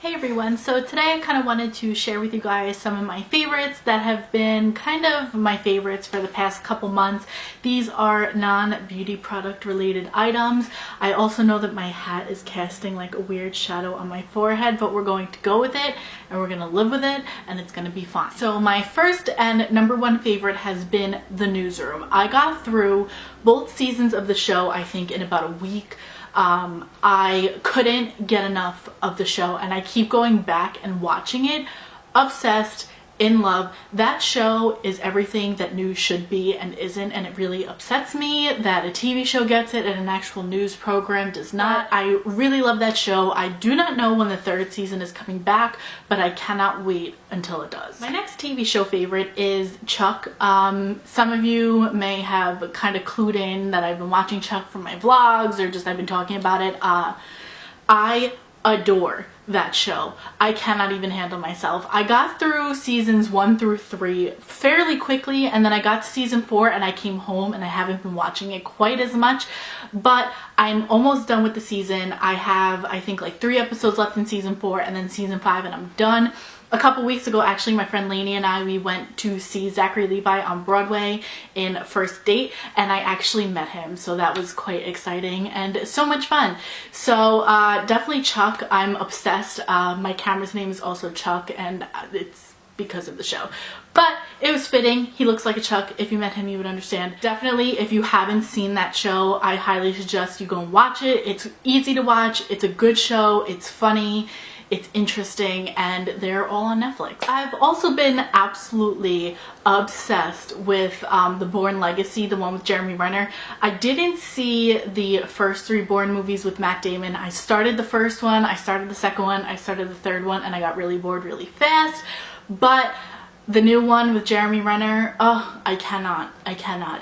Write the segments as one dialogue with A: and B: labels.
A: Hey everyone, so today I kind of wanted to share with you guys some of my favorites that have been kind of my favorites for the past couple months. These are non-beauty product related items. I also know that my hat is casting like a weird shadow on my forehead, but we're going to go with it and we're going to live with it and it's going to be fine. So my first and number one favorite has been The Newsroom. I got through both seasons of the show I think in about a week. I couldn't get enough of the show and I keep going back and watching it. Obsessed, in love. That show is everything that news should be and isn't, and it really upsets me that a TV show gets it and an actual news program does not. I really love that show. I do not know when the third season is coming back, but I cannot wait until it does. My next TV show favorite is Chuck. Some of you may have kind of clued in that I've been watching Chuck from my vlogs or just I've been talking about it. I adore that show. I cannot even handle myself. I got through seasons 1 through 3 fairly quickly, and then I got to season 4 and I came home and I haven't been watching it quite as much, but I'm almost done with the season. I have, I think, like 3 episodes left in season 4 and then season 5 and I'm done. A couple weeks ago, actually, my friend Lainey and I, we went to see Zachary Levi on Broadway in First Date, and I actually met him, so that was quite exciting and so much fun. So definitely Chuck. I'm obsessed. My camera's name is also Chuck, and it's because of the show. But it was fitting. He looks like a Chuck. If you met him, you would understand. Definitely, if you haven't seen that show, I highly suggest you go and watch it. It's easy to watch. It's a good show. It's funny. It's interesting, and they're all on Netflix. I've also been absolutely obsessed with The Bourne Legacy, the one with Jeremy Renner. I didn't see the first 3 Bourne movies with Matt Damon. I started the first one, I started the second one, I started the third one, and I got really bored really fast. But the new one with Jeremy Renner, oh, I cannot.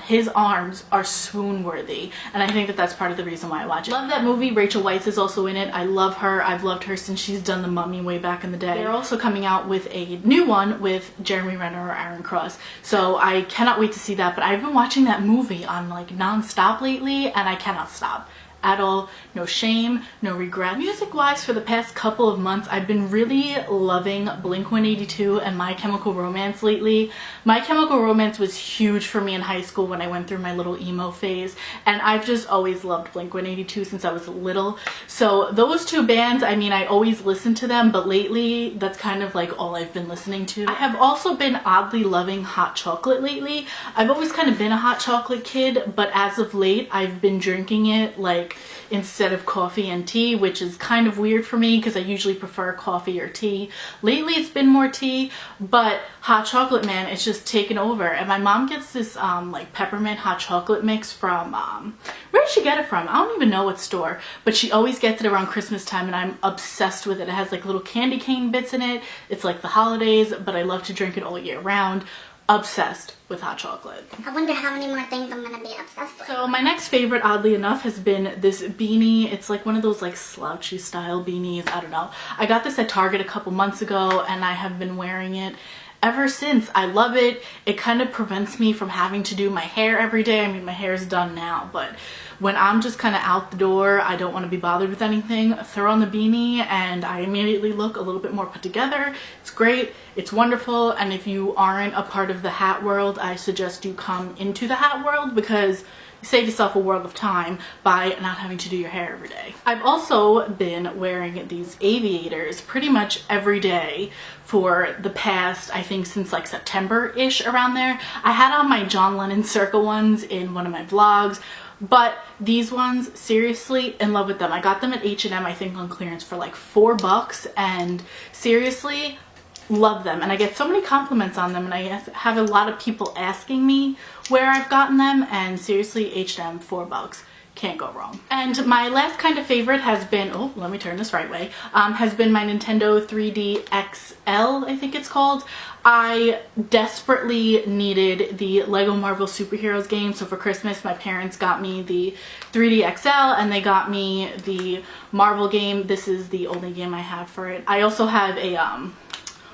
A: His arms are swoon-worthy, and I think that that's part of the reason why I watch it. Love that movie. Rachel Weisz is also in it. I love her. I've loved her since she's done The Mummy way back in the day. They're also coming out with a new one with Jeremy Renner or Aaron Cross, so I cannot wait to see that. But I've been watching that movie on like non-stop lately, and I cannot stop at all. No shame, no regret. Music wise, for the past couple of months I've been really loving Blink-182 and My Chemical Romance lately. My Chemical Romance was huge for me in high school when I went through my little emo phase, and I've just always loved Blink-182 since I was little. So those 2 bands, I mean, I always listen to them, but lately that's kind of like all I've been listening to. I have also been oddly loving hot chocolate lately. I've always kind of been a hot chocolate kid, but as of late I've been drinking it like instead of coffee and tea, which is kind of weird for me because I usually prefer coffee or tea. Lately it's been more tea, but hot chocolate, man, it's just taken over. And my mom gets this like peppermint hot chocolate mix from where did she get it from? I don't even know what store, but she always gets it around Christmas time and I'm obsessed with it. It has like little candy cane bits in it. It's like the holidays, but I love to drink it all year round. Obsessed with hot chocolate.
B: I wonder how many more things I'm gonna be obsessed with.
A: So my next favorite, oddly enough, has been this beanie. It's like one of those like slouchy style beanies. I don't know. I got this at Target a couple months ago and I have been wearing it ever since. I love it. It kind of prevents me from having to do my hair every day. I mean, my hair is done now, but when I'm just kind of out the door, I don't want to be bothered with anything, throw on the beanie and I immediately look a little bit more put together. It's great. It's wonderful. And if you aren't a part of the hat world, I suggest you come into the hat world because you save yourself a world of time by not having to do your hair every day. I've also been wearing these aviators pretty much every day for the past, I think since like September-ish, around there. I had on my John Lennon circle ones in one of my vlogs, but these ones, seriously in love with them. I got them at H&M, I think on clearance for like $4, and seriously love them. And I get so many compliments on them, and I have a lot of people asking me where I've gotten them, and seriously, H&M, $4. Can't go wrong. And my last kind of favorite has been, oh, let me turn this right way, has been my Nintendo 3D XL, I think it's called. I desperately needed the Lego Marvel Superheroes game, so for Christmas my parents got me the 3D XL and they got me the Marvel game. This is the only game I have for it. I also have a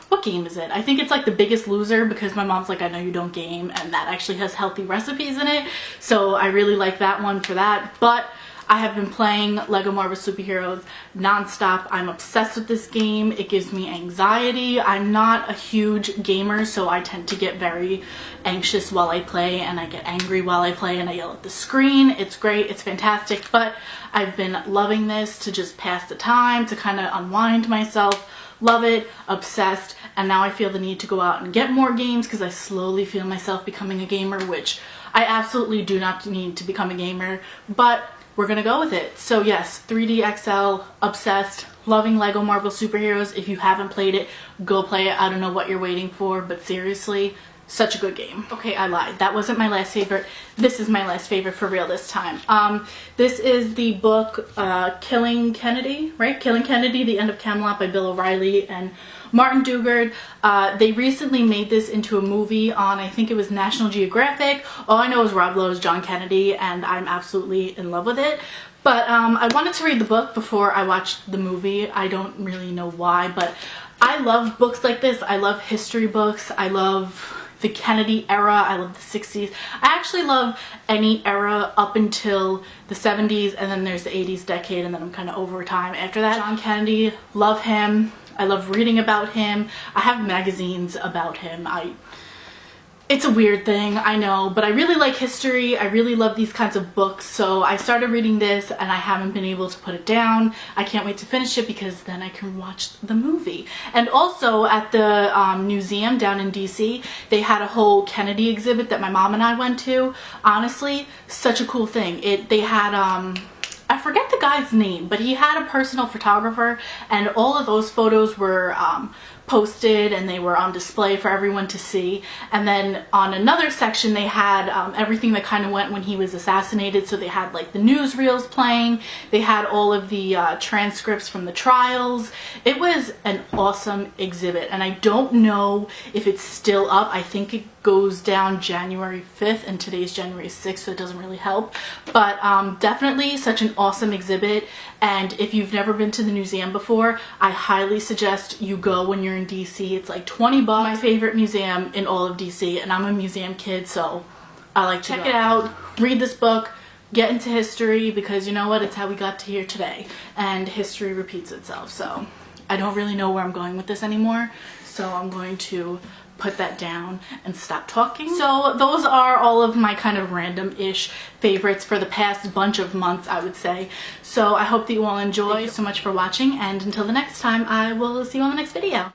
A: what game is it? I think it's like The Biggest Loser, because my mom's like, I know you don't game, and that actually has healthy recipes in it, so I really like that one for that. But I have been playing Lego Marvel Superheroes nonstop. I'm obsessed with this game. It gives me anxiety. I'm not a huge gamer, so I tend to get very anxious while I play, and I get angry while I play, and I yell at the screen. It's great, it's fantastic, but I've been loving this to just pass the time, to kind of unwind myself. Love it, obsessed, and now I feel the need to go out and get more games because I slowly feel myself becoming a gamer, which I absolutely do not need to become a gamer, but we're gonna go with it. So yes, 3D XL, obsessed, loving Lego Marvel Superheroes. If you haven't played it, go play it. I don't know what you're waiting for, but seriously, such a good game. Okay, I lied. That wasn't my last favorite. This is my last favorite for real this time. This is the book Killing Kennedy, right? Killing Kennedy, The End of Camelot by Bill O'Reilly and Martin Dugard. They recently made this into a movie on, I think it was National Geographic. All I know is Rob Lowe's John Kennedy, and I'm absolutely in love with it. But I wanted to read the book before I watched the movie. I don't really know why, but I love books like this. I love history books. I love the Kennedy era. I love the 60s. I actually love any era up until the 70s, and then there's the 80s decade, and then I'm kind of over time after that. John Kennedy, love him. I love reading about him. I have magazines about him. It's a weird thing, I know, but I really like history. I really love these kinds of books, so I started reading this and I haven't been able to put it down. I can't wait to finish it because then I can watch the movie. And also at the museum down in DC, they had a whole Kennedy exhibit that my mom and I went to. Honestly, such a cool thing. They had I forget the guy's name, but he had a personal photographer, and all of those photos were posted and they were on display for everyone to see. And then on another section they had everything that kind of went when he was assassinated. So they had like the newsreels playing, they had all of the transcripts from the trials. It was an awesome exhibit, and I don't know if it's still up. I think it goes down January 5th and today's January 6th, so it doesn't really help, but definitely such an awesome exhibit. And if you've never been to the museum before, I highly suggest you go when you're in DC. It's like 20 bucks. My favorite museum in all of DC, and I'm a museum kid, so I like to check it out, read this book, get into history, because you know what, it's how we got to here today, and history repeats itself. So I don't really know where I'm going with this anymore, so I'm going to put that down and stop talking. So those are all of my kind of random-ish favorites for the past bunch of months, I would say. So I hope that you all enjoy. Thank you so much for watching, and until the next time, I will see you on the next video.